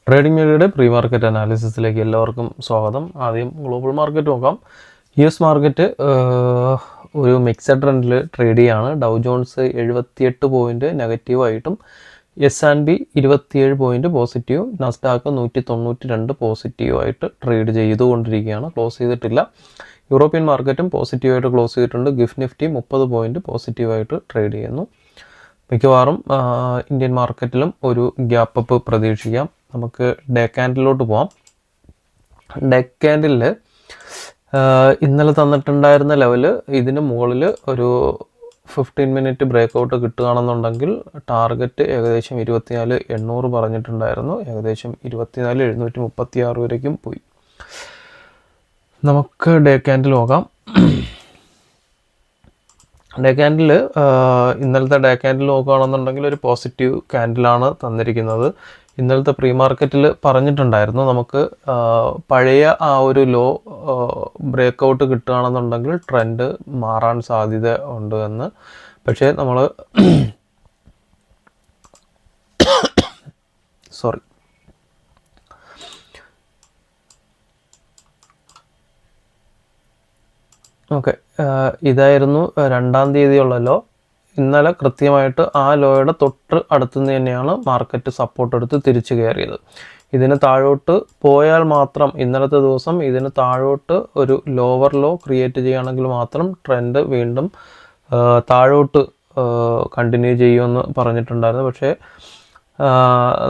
Trading മീഡിയയുടെ pre market അനാലിസിസിലേക്ക് എല്ലാവർക്കും സ്വാഗതം. ആദ്യം ഗ്ലോബൽ മാർക്കറ്റ് നോക്കാം. US മാർക്കറ്റ് ഒരു മിക്സഡ് ട്രെൻഡിൽ ട്രേഡ് ചെയ്യാണ്. ഡൗ ജോൺസ് 78 പോയിന്റ് നെഗറ്റീവായിട്ടും S&P 27 പോയിന്റ് പോസിറ്റീവ്, നാസ്ഡാക്ക് 192 പോസിറ്റീവായിട്ട് ട്രേഡ് ചെയ്തുകൊണ്ടിരിക്കുകയാണ്. ക്ലോസ് ചെയ്തിട്ടില്ല. യൂറോപ്യൻ മാർക്കറ്റും പോസിറ്റീവായിട്ട് ക്ലോസ് ചെയ്തിട്ടുണ്ട്. ഗിഫ്റ്റ് നിഫ്റ്റി 30 പോയിന്റ് പോസിറ്റീവായിട്ട് ട്രേഡ് ചെയ്യുന്നു. മിക്കവാറും ഇന്ത്യൻ മാർക്കറ്റിലും ഒരു ഗ്യാപ്പ് അപ്പ് പ്രതീക്ഷിക്കാം. നമുക്ക് ഡേ ക്യാൻഡിലോട്ട് പോവാം. ഡേ ക്യാൻഡിലിൽ ഇന്നലെ തന്നിട്ടുണ്ടായിരുന്ന ലെവല് ഇതിന് മുകളിൽ ഒരു 15 മിനിറ്റ് ബ്രേക്ക് ഔട്ട് കിട്ടുകയാണെന്നുണ്ടെങ്കിൽ ടാർഗറ്റ് ഏകദേശം 24,800 പറഞ്ഞിട്ടുണ്ടായിരുന്നു. ഏകദേശം 24,736 വരേക്കും പോയി. നമുക്ക് ഡേ ക്യാൻഡിൽ നോക്കാം. ഡേ ക്യാൻഡിൽ ഇന്നലത്തെ ഡേ ക്യാൻഡിൽ നോക്കുകയാണെന്നുണ്ടെങ്കിൽ ഒരു പോസിറ്റീവ് ക്യാൻഡിലാണ് തന്നിരിക്കുന്നത്. ഇന്നലത്തെ പ്രീ മാർക്കറ്റിൽ പറഞ്ഞിട്ടുണ്ടായിരുന്നു നമുക്ക് പഴയ ആ ഒരു ലോ ബ്രേക്ക് ഔട്ട് കിട്ടുകയാണെന്നുണ്ടെങ്കിൽ ട്രെൻഡ് മാറാൻ സാധ്യത ഉണ്ട് എന്ന്. പക്ഷേ നമ്മൾ ഇതായിരുന്നു 2-ാം തീയതിയുള്ള ലോ. ഇന്നലെ കൃത്യമായിട്ട് ആ ലോയുടെ തൊട്ട് അടുത്തുനിന്ന് തന്നെയാണ് മാർക്കറ്റ് സപ്പോർട്ട് എടുത്ത് തിരിച്ചു കയറിയത്. ഇതിന് താഴോട്ട് പോയാൽ മാത്രം, ഇന്നലത്തെ ദിവസം ഇതിന് താഴോട്ട് ഒരു ലോവർ ലോ ക്രിയേറ്റ് ചെയ്യുകയാണെങ്കിൽ മാത്രം ട്രെൻഡ് വീണ്ടും താഴോട്ട് കണ്ടിന്യൂ ചെയ്യുമെന്ന് പറഞ്ഞിട്ടുണ്ടായിരുന്നു. പക്ഷേ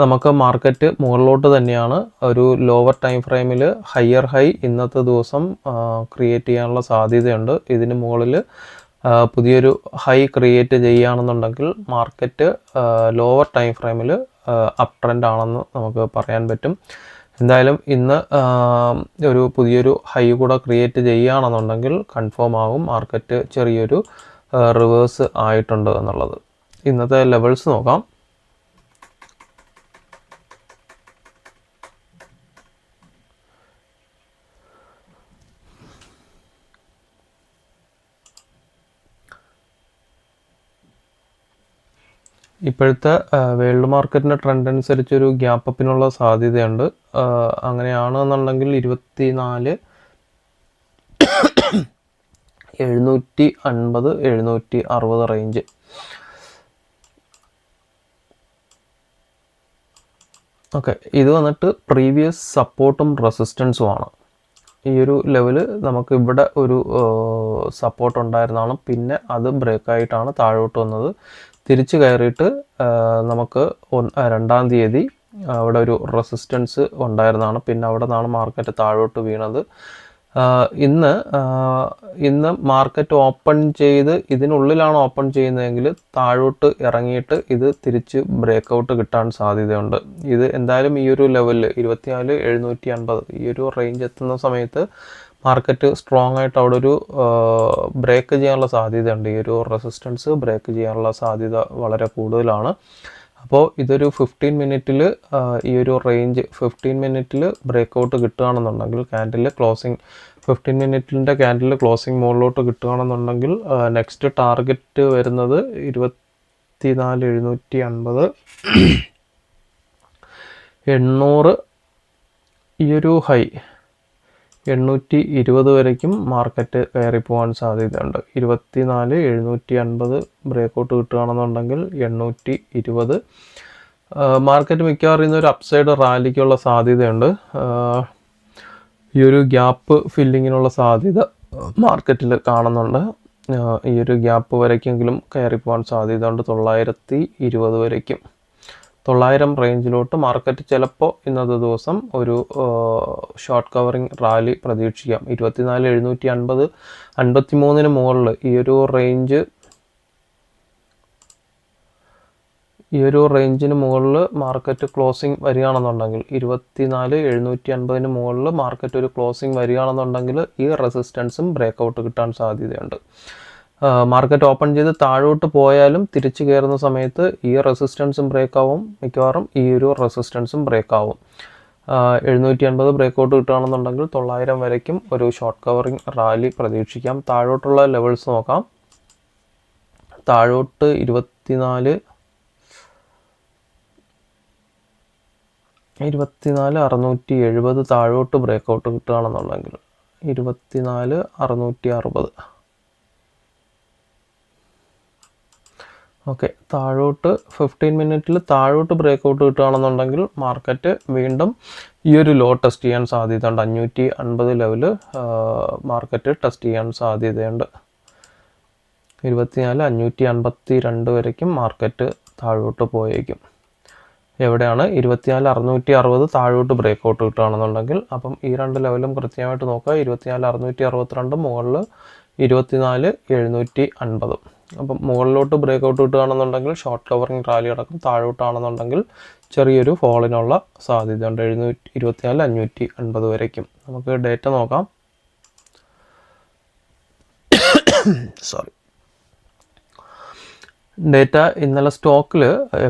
നമുക്ക് മാർക്കറ്റ് മുകളിലോട്ട് തന്നെയാണ്. ഒരു ലോവർ ടൈം ഫ്രെയിമിൽ ഹയർ ഹൈ ഇന്നത്തെ ദിവസം ക്രിയേറ്റ് ചെയ്യാനുള്ള സാധ്യതയുണ്ട്. ഇതിന് മുകളിൽ പുതിയൊരു ഹൈ ക്രിയേറ്റ് ചെയ്യുകയാണെന്നുണ്ടെങ്കിൽ മാർക്കറ്റ് ലോവർ ടൈം ഫ്രെയിമിൽ അപ് ട്രെൻഡ് ആണെന്ന് നമുക്ക് പറയാൻ പറ്റും. എന്തായാലും ഇന്ന് ഒരു പുതിയൊരു ഹൈ കൂടെ ക്രിയേറ്റ് ചെയ്യുകയാണെന്നുണ്ടെങ്കിൽ കൺഫേം ആകും മാർക്കറ്റ് ചെറിയൊരു റിവേഴ്സ് ആയിട്ടുണ്ട് എന്നുള്ളത്. ഇന്നത്തെ ലെവൽസ് നോക്കാം. ഇപ്പോഴത്തെ വേൾഡ് മാർക്കറ്റിൻ്റെ ട്രെൻഡ് അനുസരിച്ചൊരു ഗ്യാപ്പ് അപ്പിനുള്ള സാധ്യതയുണ്ട്. അങ്ങനെയാണെന്നുണ്ടെങ്കിൽ 24,750-760 റേഞ്ച്. ഇത് വന്നിട്ട് പ്രീവിയസ് സപ്പോർട്ടും റെസിസ്റ്റൻസുമാണ്. ഈ ഒരു ലെവല് നമുക്ക് ഇവിടെ ഒരു സപ്പോർട്ട് ഉണ്ടായിരുന്നതാണ്. പിന്നെ അത് ബ്രേക്കായിട്ടാണ് താഴോട്ട് വന്നത്. തിരിച്ചു കയറിയിട്ട് നമുക്ക് 2-ാം തീയതി അവിടെ ഒരു റെസിസ്റ്റൻസ് ഉണ്ടായിരുന്നതാണ്. പിന്നെ അവിടെ നിന്നാണ് മാർക്കറ്റ് താഴോട്ട് വീണത്. ഇന്ന് മാർക്കറ്റ് ഓപ്പൺ ചെയ്ത് ഇതിനുള്ളിലാണ് ഓപ്പൺ ചെയ്യുന്നതെങ്കിൽ താഴോട്ട് ഇറങ്ങിയിട്ട് ഇത് തിരിച്ച് ബ്രേക്ക് ഔട്ട് കിട്ടാൻ സാധ്യതയുണ്ട്. ഇത് എന്തായാലും ഈ ഒരു ലെവലിൽ 24,750 ഈ ഒരു റേഞ്ച് എത്തുന്ന സമയത്ത് മാർക്കറ്റ് സ്ട്രോങ് ആയിട്ട് അവിടെ ഒരു ബ്രേക്ക് ചെയ്യാനുള്ള സാധ്യതയുണ്ട്. ഈ ഒരു റെസിസ്റ്റൻസ് ബ്രേക്ക് ചെയ്യാനുള്ള സാധ്യത വളരെ കൂടുതലാണ്. അപ്പോൾ ഇതൊരു 15 മിനിറ്റിൽ ഈ ഒരു റേഞ്ച് 15 മിനിറ്റിൽ ബ്രേക്ക് ഔട്ട് കിട്ടുകയാണെന്നുണ്ടെങ്കിൽ ക്യാൻഡിൽ ക്ലോസിങ് 15 മിനിറ്റിൻ്റെ ക്യാൻഡിൽ ക്ലോസിങ് മുകളിലോട്ട് കിട്ടുകയാണെന്നുണ്ടെങ്കിൽ നെക്സ്റ്റ് ടാർഗറ്റ് വരുന്നത് 24,750 800 ഈ ഒരു ഹൈ 820 വരയ്ക്കും മാർക്കറ്റ് കയറി പോകാൻ സാധ്യതയുണ്ട്. 24,750 ബ്രേക്ക് ഔട്ട് കിട്ടുകയാണെന്നുണ്ടെങ്കിൽ 820 മാർക്കറ്റ് മിക്കവാറും ഇന്നൊരു അപ്സൈഡ് റാലിക്കുള്ള സാധ്യതയുണ്ട്. ഈ ഒരു ഗ്യാപ്പ് ഫില്ലിങ്ങിനുള്ള സാധ്യത മാർക്കറ്റിൽ കാണുന്നുണ്ട്. ഈ ഒരു ഗ്യാപ്പ് വരയ്ക്കെങ്കിലും കയറി പോകാൻ സാധ്യതയുണ്ട്. 920 വരയ്ക്കും 900 റേഞ്ചിലോട്ട് മാർക്കറ്റ് ചിലപ്പോൾ ഇന്നത്തെ ദിവസം ഒരു ഷോർട്ട് കവറിങ് റാലി പ്രതീക്ഷിക്കാം. 24,750 53 മുകളിൽ ഈ ഒരു റേഞ്ചിന് മുകളിൽ മാർക്കറ്റ് ക്ലോസിങ് വരികയാണെന്നുണ്ടെങ്കിൽ 24,750 മുകളിൽ മാർക്കറ്റ് ഒരു ക്ലോസിങ് വരികയാണെന്നുണ്ടെങ്കിൽ ഈ റെസിസ്റ്റൻസും ബ്രേക്ക് ഔട്ട് കിട്ടാൻ സാധ്യതയുണ്ട്. മാർക്കറ്റ് ഓപ്പൺ ചെയ്ത് താഴോട്ട് പോയാലും തിരിച്ചു കയറുന്ന സമയത്ത് ഈ റെസിസ്റ്റൻസും ബ്രേക്ക് ആവും. മിക്കവാറും ഈ ഒരു റെസിസ്റ്റൻസും ബ്രേക്ക് ആവും. 750 ബ്രേക്ക് ഔട്ട് കിട്ടുകയാണെന്നുണ്ടെങ്കിൽ 900 വരയ്ക്കും ഒരു ഷോർട്ട് കവറിങ് റാലി പ്രതീക്ഷിക്കാം. താഴോട്ടുള്ള ലെവൽസ് നോക്കാം. താഴോട്ട് 24,670 താഴോട്ട് ബ്രേക്കൗട്ട് കിട്ടുകയാണെന്നുണ്ടെങ്കിൽ 24,660. ഓക്കെ, താഴോട്ട് 15 മിനിറ്റിൽ താഴോട്ട് ബ്രേക്കൗട്ട് കിട്ടുകയാണെന്നുണ്ടെങ്കിൽ മാർക്കറ്റ് വീണ്ടും ഈ ഒരു ലോ ടെസ്റ്റ് ചെയ്യാൻ സാധ്യതയുണ്ട്. 550 ലെവല് മാർക്കറ്റ് ടെസ്റ്റ് ചെയ്യാൻ സാധ്യതയുണ്ട്. 24,552 വരയ്ക്കും മാർക്കറ്റ് താഴോട്ട് പോയേക്കും. എവിടെയാണ്? 24,660 താഴോട്ട് ബ്രേക്കൗട്ട് കിട്ടുകയാണെന്നുണ്ടെങ്കിൽ. അപ്പം ഈ രണ്ട് ലെവലും കൃത്യമായിട്ട് നോക്കുക. 24,662 മുകളിൽ 24,750. അപ്പം മുകളിലോട്ട് ബ്രേക്കൗട്ട് കിട്ടുകയാണെന്നുണ്ടെങ്കിൽ ഷോർട്ട് കവറിങ് റാലി അടക്കം, താഴോട്ടാണെന്നുണ്ടെങ്കിൽ ചെറിയൊരു ഫോളിനുള്ള സാധ്യതയുണ്ട് 24,550 വരയ്ക്കും. നമുക്ക് ഡേറ്റ നോക്കാം. സോറി, ഡേറ്റ ഇന്നലെ സ്റ്റോക്കിൽ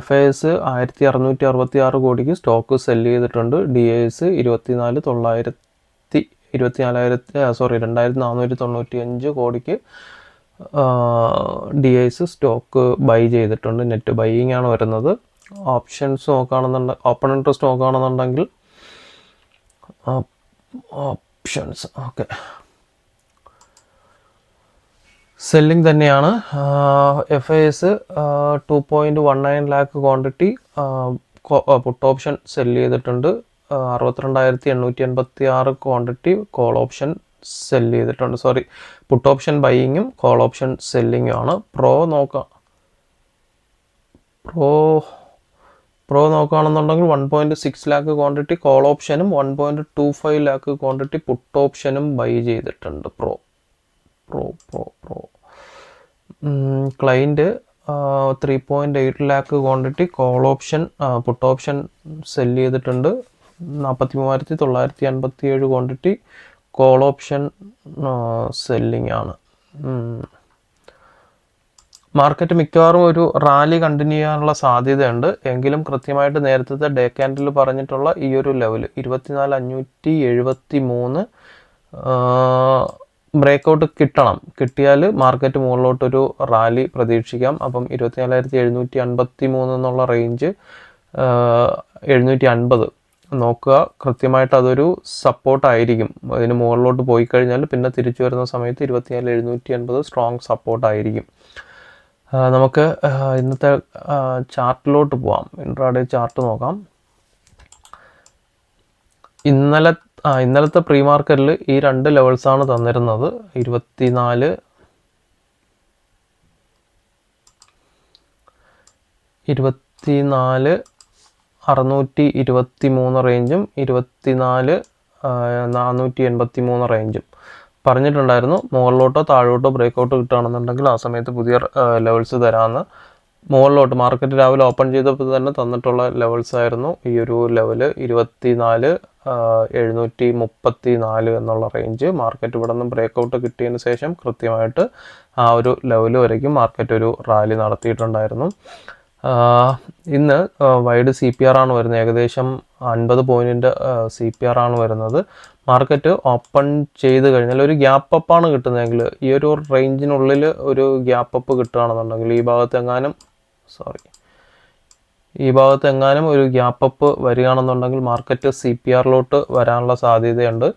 FIS 1,666 കോടിക്ക് സ്റ്റോക്ക് സെല്ല് ചെയ്തിട്ടുണ്ട്. DIS 2,495 കോടിക്ക് DIS സ്റ്റോക്ക് ബൈ ചെയ്തിട്ടുണ്ട്. നെറ്റ് ബൈയിങ് ആണ് വരുന്നത്. ഓപ്ഷൻസ് നോക്കുകയാണെന്നുണ്ടെങ്കിൽ, ഓപ്പൺ ഇൻട്രസ്റ്റ് നോക്കുകയാണെന്നുണ്ടെങ്കിൽ ഓപ്ഷൻസ് ഓക്കെ സെല്ലിംഗ് തന്നെയാണ്. FIS 2.19 lakh quantity put option sell ചെയ്തിട്ടുണ്ട്. 62,886 ക്വാണ്ടിറ്റി കോൾ ഓപ്ഷൻ സെല്ല് ചെയ്തിട്ടുണ്ട്. സോറി, പുട്ട് ഓപ്ഷൻ ബൈയിങ്ങും കോൾ ഓപ്ഷൻ സെല്ലിങ്ങും ആണ്. പ്രോ നോക്കുകയാണെന്നുണ്ടെങ്കിൽ 1.6 ലാക്ക് ക്വാണ്ടിറ്റി കോൾ ഓപ്ഷനും 1.25 ലാക്ക് ക്വാണ്ടിറ്റി പുട്ട് ഓപ്ഷനും ബൈ ചെയ്തിട്ടുണ്ട്. Pro client 3.8 lakh quantity call option put option sell ചെയ്തിട്ടുണ്ട്. 43,957 ക്വാണ്ടിറ്റി കോൾ ഓപ്ഷൻ സെല്ലിംഗ് ആണ്. മാർക്കറ്റ് മിക്കവാറും ഒരു റാലി കണ്ടിന്യൂ ചെയ്യാനുള്ള സാധ്യതയുണ്ട്. എങ്കിലും കൃത്യമായിട്ട് നേരത്തെ ഡേ ക്യാൻഡിൽ പറഞ്ഞിട്ടുള്ള ഈ ഒരു ലെവൽ 24,573 ബ്രേക്കൗട്ട് കിട്ടിയാൽ മാർക്കറ്റ് മുകളിലോട്ടൊരു റാലി പ്രതീക്ഷിക്കാം. അപ്പം 24,753 എന്നുള്ള റേഞ്ച് 750 നോക്കുക. കൃത്യമായിട്ട് അതൊരു സപ്പോർട്ടായിരിക്കും. അതിന് മുകളിലോട്ട് പോയി കഴിഞ്ഞാൽ പിന്നെ തിരിച്ചു വരുന്ന സമയത്ത് 24,750 സ്ട്രോങ് സപ്പോർട്ടായിരിക്കും. നമുക്ക് ഇന്നത്തെ ചാർട്ടിലോട്ട് പോവാം. ഇൻട്രാഡേ ചാർട്ട് നോക്കാം. ഇന്നലത്തെ പ്രീ മാർക്കറ്റിൽ ഈ രണ്ട് ലെവൽസാണ് തന്നിരുന്നത്. 24,623 റേഞ്ചും 24,483 റേഞ്ചും പറഞ്ഞിട്ടുണ്ടായിരുന്നു. മുകളിലോട്ടോ താഴോട്ടോ ബ്രേക്കൗട്ട് കിട്ടുകയാണെന്നുണ്ടെങ്കിൽ ആ സമയത്ത് പുതിയ ലെവൽസ് തരാമെന്ന്. മുകളിലോട്ട് മാർക്കറ്റ് രാവിലെ ഓപ്പൺ ചെയ്തപ്പോൾ തന്നെ തന്നിട്ടുള്ള ലെവൽസ് ആയിരുന്നു ഈ ഒരു ലെവല് 24,734 എന്നുള്ള റേഞ്ച്. മാർക്കറ്റ് ഇവിടെ നിന്ന് ബ്രേക്കൗട്ട് കിട്ടിയതിന് ശേഷം കൃത്യമായിട്ട് ആ ഒരു ലെവൽ വരയ്ക്കും മാർക്കറ്റ് ഒരു റാലി നടത്തിയിട്ടുണ്ടായിരുന്നു. ഇന്ന് വൈഡ് CPR ആണ് വരുന്നത്. ഏകദേശം 50 പോയിൻറ്റിൻ്റെ CPR ആണ് വരുന്നത്. മാർക്കറ്റ് ഓപ്പൺ ചെയ്ത് കഴിഞ്ഞാൽ ഒരു ഗ്യാപ്പ് അപ്പാണ് കിട്ടുന്നതെങ്കിൽ, ഈ ഒരു റേഞ്ചിനുള്ളിൽ ഒരു ഗ്യാപ്പ് അപ്പ് കിട്ടുകയാണെന്നുണ്ടെങ്കിൽ ഈ ഭാഗത്ത് എങ്ങാനും ഒരു ഗ്യാപ്പ് അപ്പ് വരികയാണെന്നുണ്ടെങ്കിൽ മാർക്കറ്റ് CPRലോട്ട് വരാനുള്ള സാധ്യതയുണ്ട്.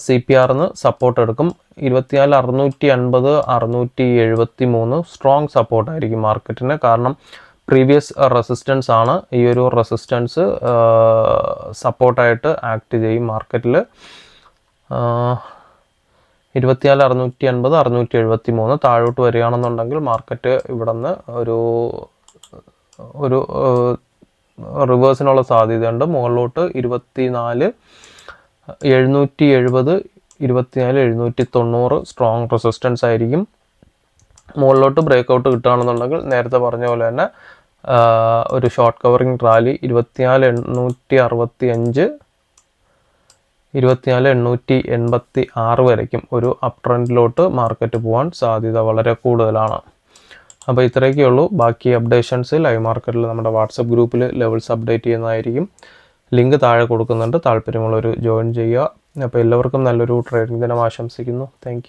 CPRന്ന് സപ്പോർട്ട് എടുക്കും. 24,650 673 സ്ട്രോങ് സപ്പോർട്ടായിരിക്കും മാർക്കറ്റിന്. കാരണം പ്രീവിയസ് റെസിസ്റ്റൻസ് ആണ്. ഈ ഒരു റെസിസ്റ്റൻസ് സപ്പോർട്ടായിട്ട് ആക്ട് ചെയ്യും മാർക്കറ്റിൽ. 24,650 673 താഴോട്ട് വരികയാണെന്നുണ്ടെങ്കിൽ മാർക്കറ്റ് ഇവിടെ നിന്ന് ഒരു റിവേഴ്സിനുള്ള സാധ്യതയുണ്ട്. മുകളിലോട്ട് 24,770 24,790 സ്ട്രോങ് റെസിസ്റ്റൻസ് ആയിരിക്കും. മുകളിലോട്ട് ബ്രേക്കൗട്ട് കിട്ടുകയാണെന്നുണ്ടെങ്കിൽ നേരത്തെ പറഞ്ഞ പോലെ തന്നെ ഒരു ഷോർട്ട് കവറിങ് റാലി 24,865 24,886 വരയ്ക്കും ഒരു അപ് ട്രെൻഡിലോട്ട് മാർക്കറ്റ് പോകാൻ സാധ്യത വളരെ കൂടുതലാണ്. അപ്പോൾ ഇത്രയൊക്കെ ഉള്ളൂ. ബാക്കി അപ്ഡേഷൻസ് ലൈവ് മാർക്കറ്റിൽ നമ്മുടെ വാട്സപ്പ് ഗ്രൂപ്പിൽ ലെവൽസ് അപ്ഡേറ്റ് ചെയ്യുന്നതായിരിക്കും. ലിങ്ക് താഴെ കൊടുക്കുന്നുണ്ട്. താല്പര്യമുള്ളവർ ജോയിൻ ചെയ്യുക. അപ്പോൾ എല്ലാവർക്കും നല്ലൊരു ട്രേഡിംഗ് ദിനം ആശംസിക്കുന്നു. താങ്ക്